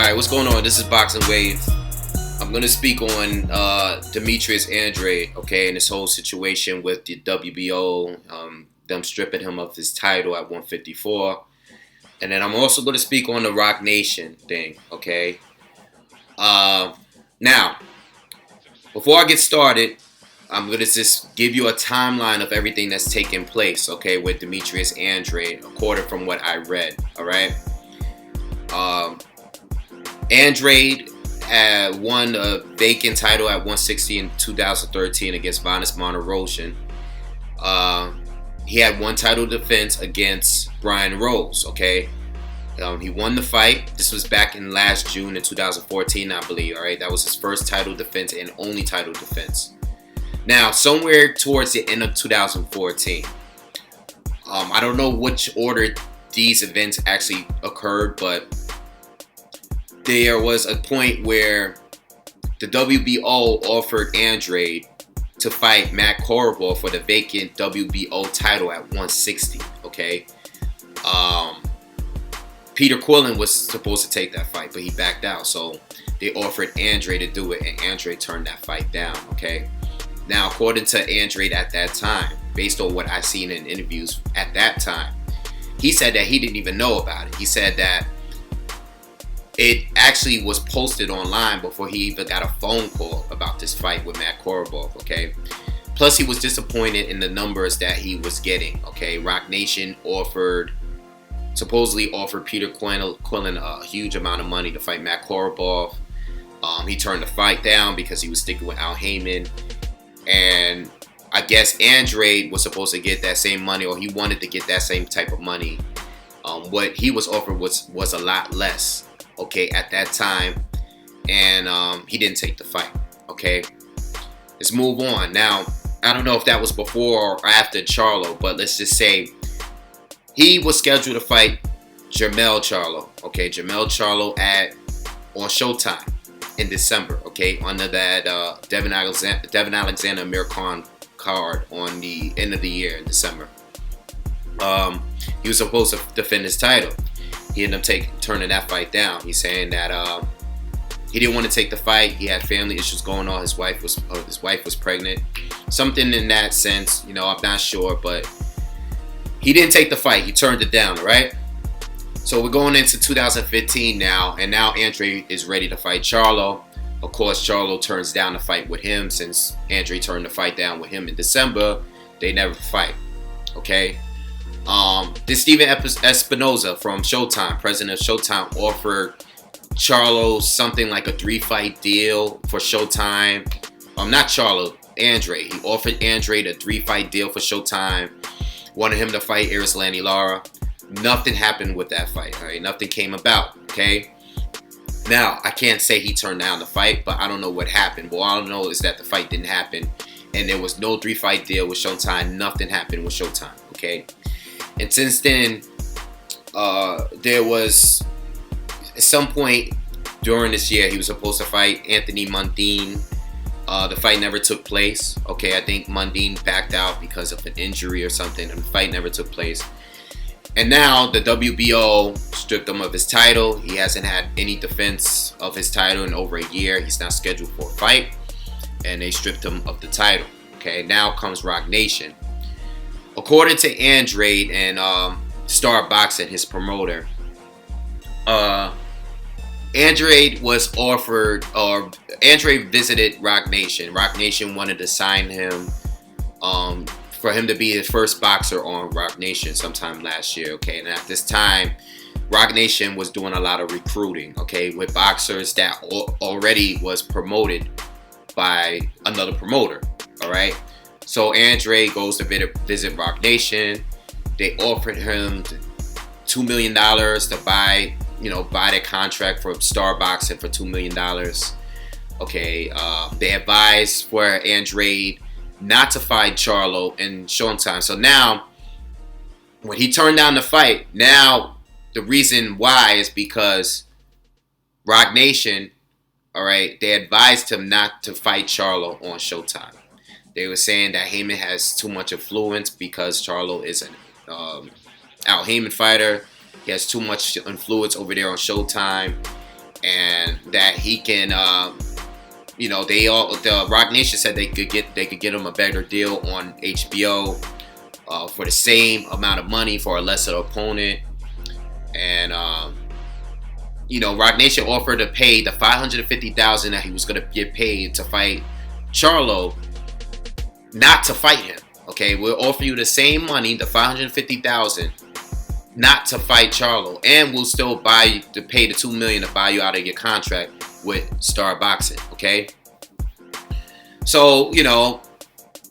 Alright, what's going on? This is BoxingWave. I'm going to speak on Demetrius Andrade, okay, and this whole situation with the WBO, them stripping him of his title at 154. And then I'm also going to speak on the Rock Nation thing, okay? Now, before I get started, I'm going to just give you a timeline of everything that's taken place, okay, with Demetrius Andrade, according from what I read, alright? Andrade won a vacant title at 160 in 2013 against Vanes Monterosian. He had one title defense against Brian Rose, okay? He won the fight. This was back in last June in 2014, I believe, all right? That was his first title defense and only title defense. Now, somewhere towards the end of 2014, I don't know which order these events actually occurred, but there was a point where the WBO offered Andrade to fight Matt Korobov for the vacant WBO title at 160, okay? Peter Quillen was supposed to take that fight, but he backed out, so they offered Andrade to do it, and Andrade turned that fight down, okay? Now, according to Andrade at that time, based on what I seen in interviews at that time, he said that he didn't even know about it. He said that it actually was posted online before he even got a phone call about this fight with Matt Korobov, okay? Plus, he was disappointed in the numbers that he was getting, okay? Rock Nation supposedly offered Peter Quillen a huge amount of money to fight Matt Korobov. He turned the fight down because he was sticking with Al Heyman. And I guess Andrade was supposed to get that same money, or he wanted to get that same type of money. What he was offered was a lot less, okay, at that time, and he didn't take the fight, okay? Let's move on. Now, I don't know if that was before or after Charlo, but let's just say he was scheduled to fight Jermell Charlo, okay? Jermell Charlo on Showtime in December, okay? Under that Devin Alexander Amir Khan card on the end of the year in December. He was supposed to defend his title. He ended up turning that fight down. He's saying that he didn't want to take the fight. He had family issues going on. His wife was pregnant. Something in that sense, you know, I'm not sure, but he didn't take the fight. He turned it down, right? So we're going into 2015 now, and now Andrade is ready to fight Charlo. Of course, Charlo turns down the fight with him since Andrade turned the fight down with him in December. They never fight, okay? This Steven Espinoza from Showtime, president of Showtime, offered Charlo something like a 3-fight deal for Showtime. Not Charlo, Andrade. He offered Andrade a 3-fight deal for Showtime. Wanted him to fight Erislandy Lara. Nothing happened with that fight, all right? Nothing came about, okay? Now, I can't say he turned down the fight, but I don't know what happened. Well, all I know is that the fight didn't happen, and there was no 3-fight deal with Showtime. Nothing happened with Showtime, okay? And since then, there was, at some point during this year, he was supposed to fight Anthony Mundine. The fight never took place. Okay, I think Mundine backed out because of an injury or something, and the fight never took place. And now the WBO stripped him of his title. He hasn't had any defense of his title in over a year. He's not scheduled for a fight, and they stripped him of the title. Okay, now comes Rock Nation. According to Andrade and Star Boxing, his promoter, Andrade was offered, or Andrade visited Rock Nation. Rock Nation wanted to sign him for him to be his first boxer on Rock Nation sometime last year, okay? And at this time, Rock Nation was doing a lot of recruiting, okay, with boxers that already was promoted by another promoter, all right? So Andrade goes to visit Rock Nation. They offered him $2 million to buy the contract for Star Boxing for $2 million. Okay, they advised for Andrade not to fight Charlo in Showtime. So now, when he turned down the fight, now the reason why is because Rock Nation, all right, they advised him not to fight Charlo on Showtime. They were saying that Heyman has too much influence because Charlo is an Al Heyman fighter. He has too much influence over there on Showtime. and that he can. The Rock Nation said they could get him a better deal on HBO for the same amount of money for a lesser opponent, and Rock Nation offered to pay the $550,000 that he was going to get paid to fight Charlo, not to fight him. Okay, we'll offer you the same money, the $550,000, not to fight Charlo, and we'll still pay the $2 million to buy you out of your contract with Star Boxing. Okay, so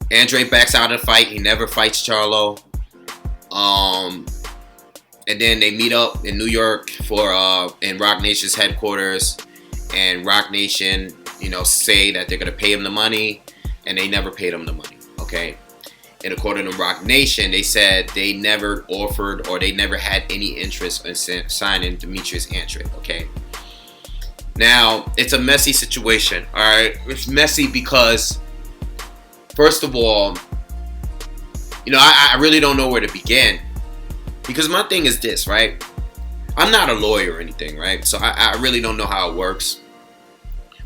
Andrade backs out of the fight. He never fights Charlo. And then they meet up in New York in Rock Nation's headquarters, and Rock Nation, say that they're gonna pay him the money, and they never paid him the money. Okay, and according to Rock Nation, they said they never offered or they never had any interest in signing Demetrius Andrade. Okay, now it's a messy situation. All right, it's messy because, first of all, I really don't know where to begin. Because my thing is this, right? I'm not a lawyer or anything, right? So I really don't know how it works.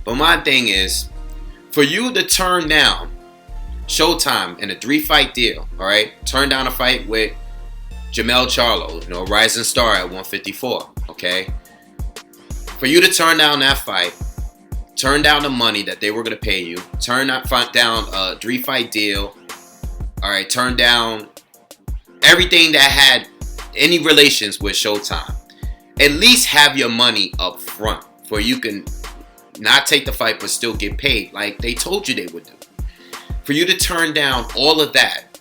But my thing is, for you to turn down Showtime in a 3-fight deal, all right? Turn down a fight with Jermell Charlo, rising star at 154, okay? For you to turn down that fight, turn down the money that they were going to pay you, turn down a 3-fight deal, all right? Turn down everything that had any relations with Showtime. At least have your money up front for you can not take the fight but still get paid like they told you they would do. For you to turn down all of that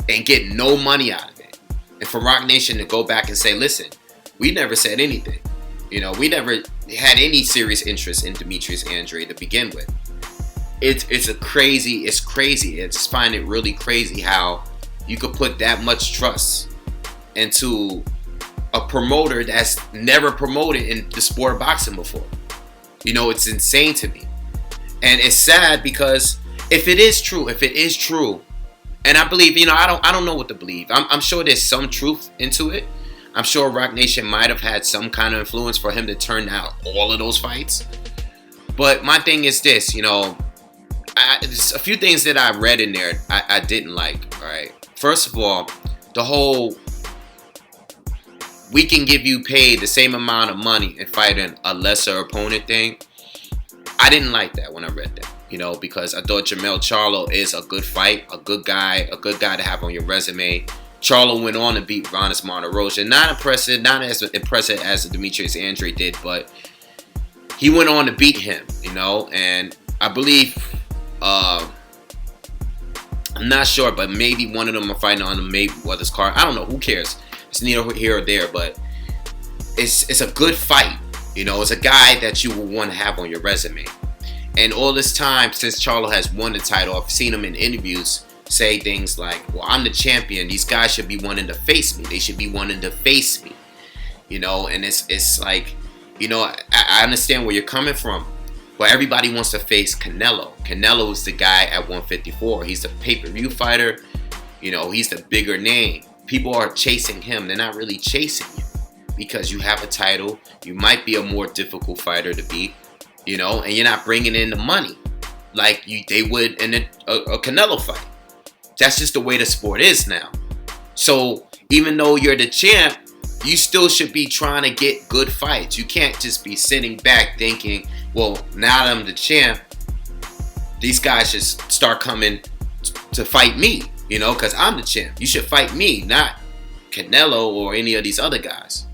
and get no money out of it, and for Rock Nation to go back and say, listen, we never said anything. We never had any serious interest in Demetrius Andrade to begin with. It's crazy. I just find it really crazy how you could put that much trust into a promoter that's never promoted in the sport of boxing before. It's insane to me. And it's sad because if it is true, and I believe, I don't know what to believe. I'm sure there's some truth into it. I'm sure Rock Nation might have had some kind of influence for him to turn out all of those fights. But my thing is this, there's a few things that I read in there I didn't like, all right? First of all, the whole we can give you paid the same amount of money and fighting a lesser opponent thing. I didn't like that when I read that, because I thought Jermell Charlo is a good fight, a good guy to have on your resume. Charlo went on to beat Ronis Martirosyan. Not as impressive as Demetrius Andrade did, but he went on to beat him, and I believe, I'm not sure, but maybe one of them are fighting on the Mayweather's card. I don't know, who cares? It's neither here or there, but it's a good fight. It's a guy that you will want to have on your resume. And all this time, since Charlo has won the title, I've seen him in interviews say things like, well, I'm the champion. These guys should be wanting to face me. They should be wanting to face me. And it's like, I understand where you're coming from. But everybody wants to face Canelo. Canelo is the guy at 154. He's the pay-per-view fighter. He's the bigger name. People are chasing him. They're not really chasing you because you have a title. You might be a more difficult fighter to beat, and you're not bringing in the money like they would in a Canelo fight. That's just the way the sport is now. So even though you're the champ, you still should be trying to get good fights. You can't just be sitting back thinking, well, now that I'm the champ, these guys should start coming to fight me, because I'm the champ. You should fight me, not Canelo or any of these other guys.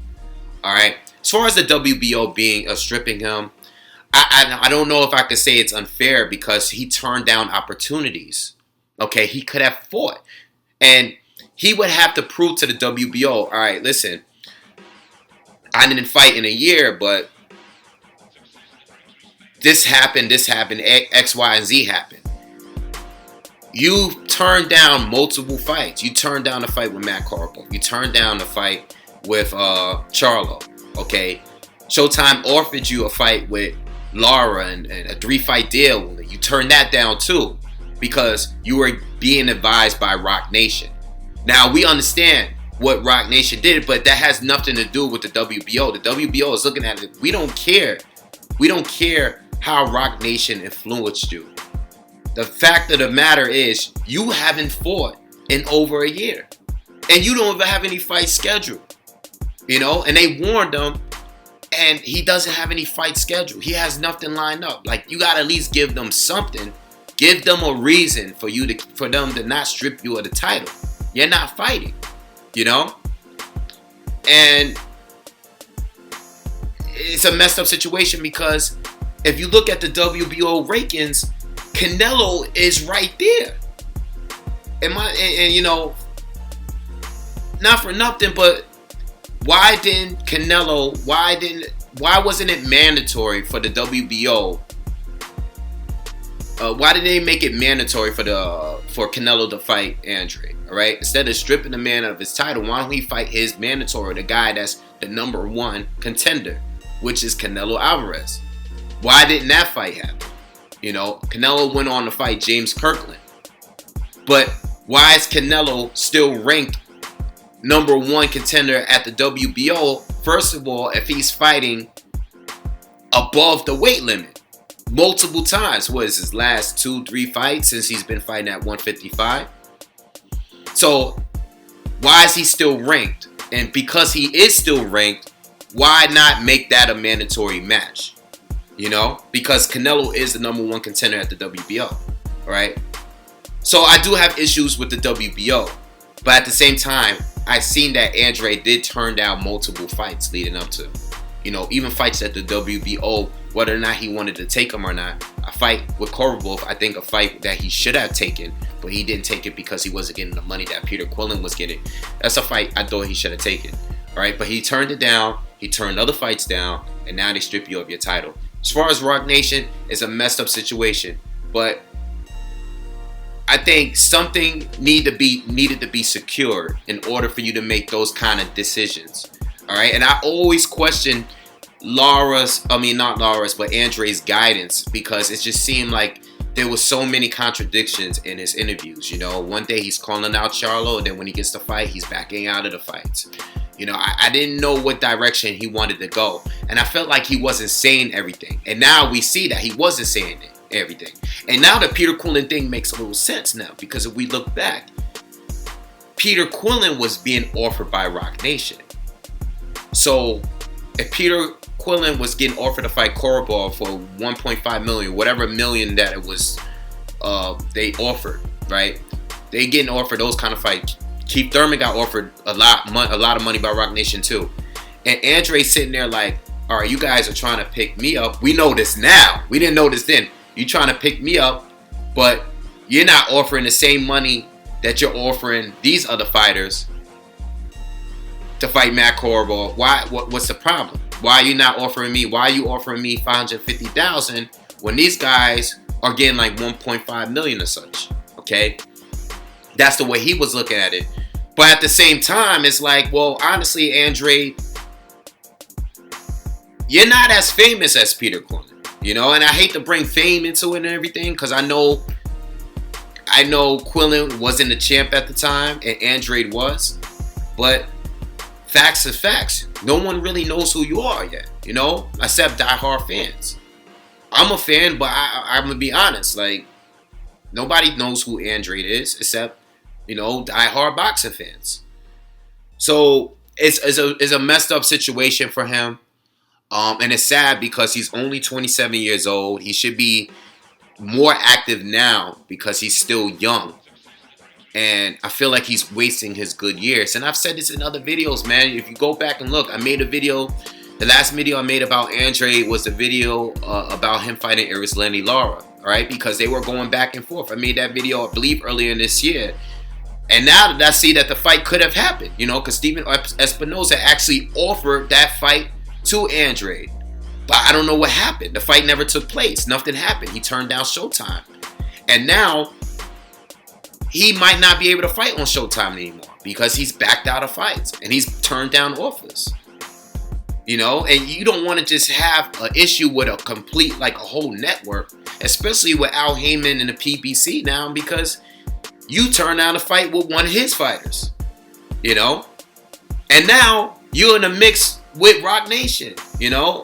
All right. As far as the WBO being stripping him, I don't know if I could say it's unfair because he turned down opportunities. Okay, he could have fought, and he would have to prove to the WBO, all right, listen, I didn't fight in a year, but this happened, X, Y, and Z happened. You turned down multiple fights. You turned down the fight with Matt Carpel. You turned down the fight with Charlo. Okay, Showtime offered you a fight with Lara and a 3-fight deal. You turned that down too because you were being advised by Rock Nation. Now we understand what Rock Nation did, but that has nothing to do with the WBO. The WBO is looking at it. We don't care. We don't care how Rock Nation influenced you. The fact of the matter is, you haven't fought in over a year. And you don't even have any fights scheduled. You know, and they warned him, and he doesn't have any fights scheduled. He has nothing lined up. Like, you got to at least give them something. Give them a reason for them to not strip you of the title. You're not fighting, you know? And it's a messed up situation because if you look at the WBO rankings, Canelo is right there. And you know, not for nothing, but why wasn't it mandatory for the WBO? Why did they make it mandatory for Canelo to fight Andrade? All right, instead of stripping the man of his title, why don't he fight his mandatory, the guy that's the #1 contender, which is Canelo Alvarez? Why didn't that fight happen? You know, Canelo went on to fight James Kirkland, but why is Canelo still ranked #1 contender at the WBO? First of all, if he's fighting above the weight limit multiple times, what is his last 2-3 fights since he's been fighting at 155? So why is he still ranked? And because he is still ranked, why not make that a mandatory match? You know, because Canelo is the #1 contender at the WBO, all right? So I do have issues with the WBO, but at the same time, I've seen that Andrade did turn down multiple fights leading up to, you know, even fights at the WBO, whether or not he wanted to take them or not. A fight with Korobov, I think a fight that he should have taken, but he didn't take it because he wasn't getting the money that Peter Quillin was getting. That's a fight I thought he should have taken, all right? But he turned it down. He turned other fights down, and now they strip you of your title. As far as Rock Nation, it's a messed up situation, but I think something needed to be secured in order for you to make those kind of decisions. All right, and I always question Andrade's guidance, because it just seemed like there was so many contradictions in his interviews. You know, one day he's calling out Charlo, and then when he gets to fight, he's backing out of the fights. You know, I didn't know what direction he wanted to go, and I felt like he wasn't saying everything. And now we see that he wasn't saying everything. And now the Peter Quillin thing makes a little sense now, because if we look back, Peter Quillin was being offered by Rock Nation. So if Peter Quillin was getting offered to fight Korobov for 1.5 million, whatever million that it was, they offered, right? They getting offered those kind of fights. Keith Thurman got offered a lot of money by Rock Nation too. And Andrade sitting there like, all right, you guys are trying to pick me up. We know this now. We didn't know this then. You trying to pick me up, but you're not offering the same money that you're offering these other fighters to fight Matt Korobov. Why? What's the problem? Why are you not offering me? Why are you offering me $550,000 when these guys are getting like 1.5 million or such? Okay, that's the way he was looking at it. But at the same time, it's like, well, honestly, Andrade, you're not as famous as Peter Quillin. You know, and I hate to bring fame into it and everything, because I know Quillin wasn't the champ at the time and Andrade was, but facts are facts. No one really knows who you are yet, you know, except diehard fans. I'm a fan, but I'm gonna be honest, like, nobody knows who Andrade is except, you know, diehard boxing fans. So it's a messed up situation for him. And it's sad because he's only 27 years old. He should be more active now because he's still young. And I feel like he's wasting his good years. And I've said this in other videos, man. If you go back and look, I made a video. The last video I made about Andrade was a video about him fighting Erislandy Lara. All right, because they were going back and forth. I made that video, I believe, earlier in this year. And now that I see that the fight could have happened, you know, because Steven Espinoza actually offered that fight to Andrade, but I don't know what happened. The fight never took place. Nothing happened. He turned down Showtime, and now he might not be able to fight on Showtime anymore because he's backed out of fights and he's turned down offers. You know, and you don't want to just have an issue with a complete, like a whole network, especially with Al Heyman and the PBC now, because you turn down a fight with one of his fighters. You know, And now you're in the mix with Rock Nation. You know,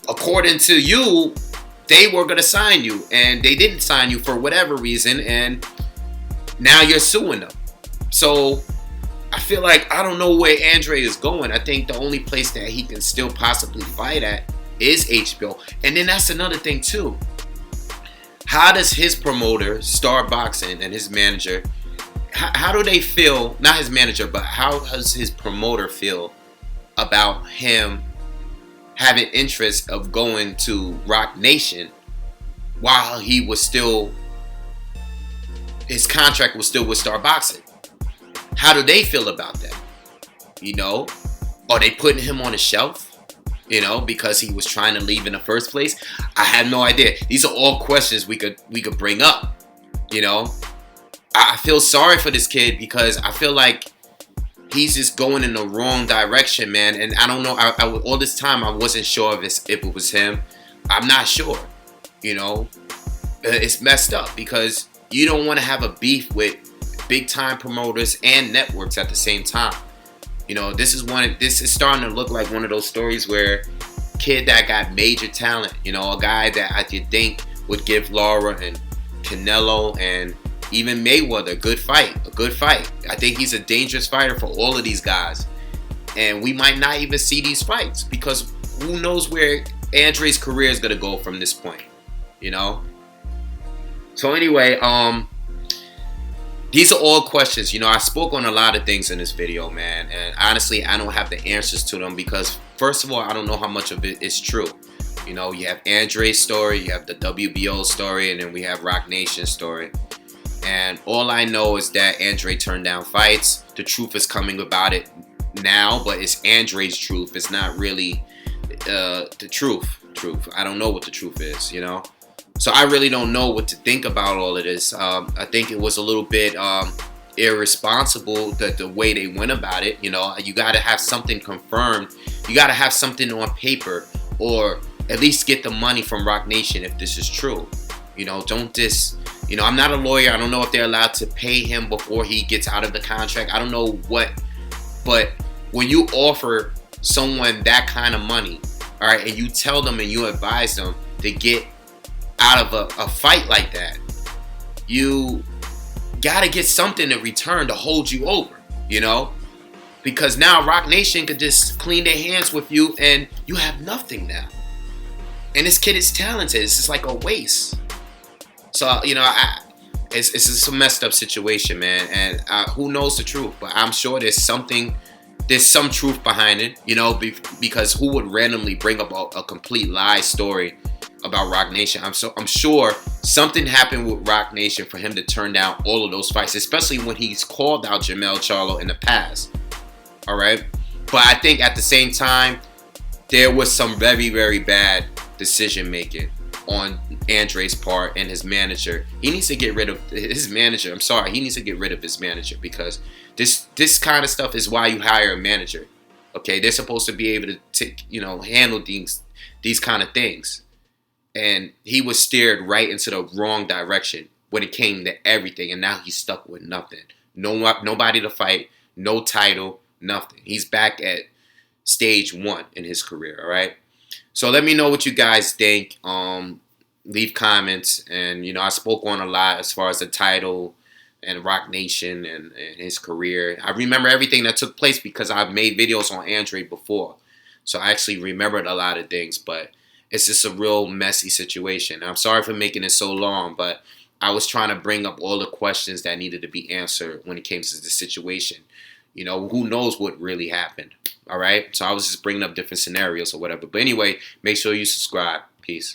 according to you, they were going to sign you, and they didn't sign you for whatever reason, and now you're suing them. So I feel like I don't know where Andrade is going. I think the only place that he can still possibly fight at is HBO. And then that's another thing too. How does his promoter, Star Boxing, and his manager, how do they feel, not his manager, but how does his promoter feel about him having interest of going to Rock Nation while he was still, his contract was still with Star Boxing? How do they feel about that? You know, are they putting him on a shelf? You know, because he was trying to leave in the first place? I have no idea. These are all questions we could bring up. You know, I feel sorry for this kid because I feel like he's just going in the wrong direction, man. And I don't know. All this time I wasn't sure if it was him. I'm not sure. You know, it's messed up because you don't want to have a beef with big time promoters and networks at the same time. You know, this is starting to look like one of those stories where kid that got major talent, you know, a guy that I could think would give Lara and Canelo and even Mayweather a good fight. I think he's a dangerous fighter for all of these guys. And we might not even see these fights because who knows where Andrade's career is going to go from this point, you know? So anyway, these are all questions. You know, I spoke on a lot of things in this video, man. And honestly, I don't have the answers to them because, first of all, I don't know how much of it is true. You know, you have Andrade's story, you have the WBO story, and then we have Rock Nation's story. And all I know is that Andrade turned down fights. The truth is coming about it now, but it's Andrade's truth. It's not really the truth. I don't know what the truth is, you know? So I really don't know what to think about all of this. I think it was a little bit irresponsible that the way they went about it. You know, you got to have something confirmed. You got to have something on paper, or at least get the money from Rock Nation if this is true. You know, don't just, you know, I'm not a lawyer. I don't know if they're allowed to pay him before he gets out of the contract. I don't know what, but when you offer someone that kind of money, all right, and you tell them and you advise them to get out of a fight like that, you got to get something in return to hold you over, you know? Because now Rock Nation could just clean their hands with you and you have nothing now. And this kid is talented. It's just like a waste. So, you know, it's just a messed up situation, man. And who knows the truth? But I'm sure there's some truth behind it, you know, because who would randomly bring up a complete lie story about Rock Nation? I'm sure something happened with Rock Nation for him to turn down all of those fights, especially when he's called out Jermell Charlo in the past. All right, but I think at the same time there was some very, very bad decision making on Andrade's part and his manager. He needs to get rid of his manager. I'm sorry, he needs to get rid of his manager because this kind of stuff is why you hire a manager. Okay, they're supposed to be able to handle these kind of things. And he was steered right into the wrong direction when it came to everything. And now he's stuck with nothing. Nobody to fight. No title. Nothing. He's back at stage 1 in his career. All right. So let me know what you guys think. Leave comments. And, you know, I spoke on a lot as far as the title and Rock Nation and his career. I remember everything that took place because I've made videos on Andrade before. So I actually remembered a lot of things. But it's just a real messy situation. I'm sorry for making it so long, but I was trying to bring up all the questions that needed to be answered when it came to the situation. You know, who knows what really happened, all right? So I was just bringing up different scenarios or whatever. But anyway, make sure you subscribe. Peace.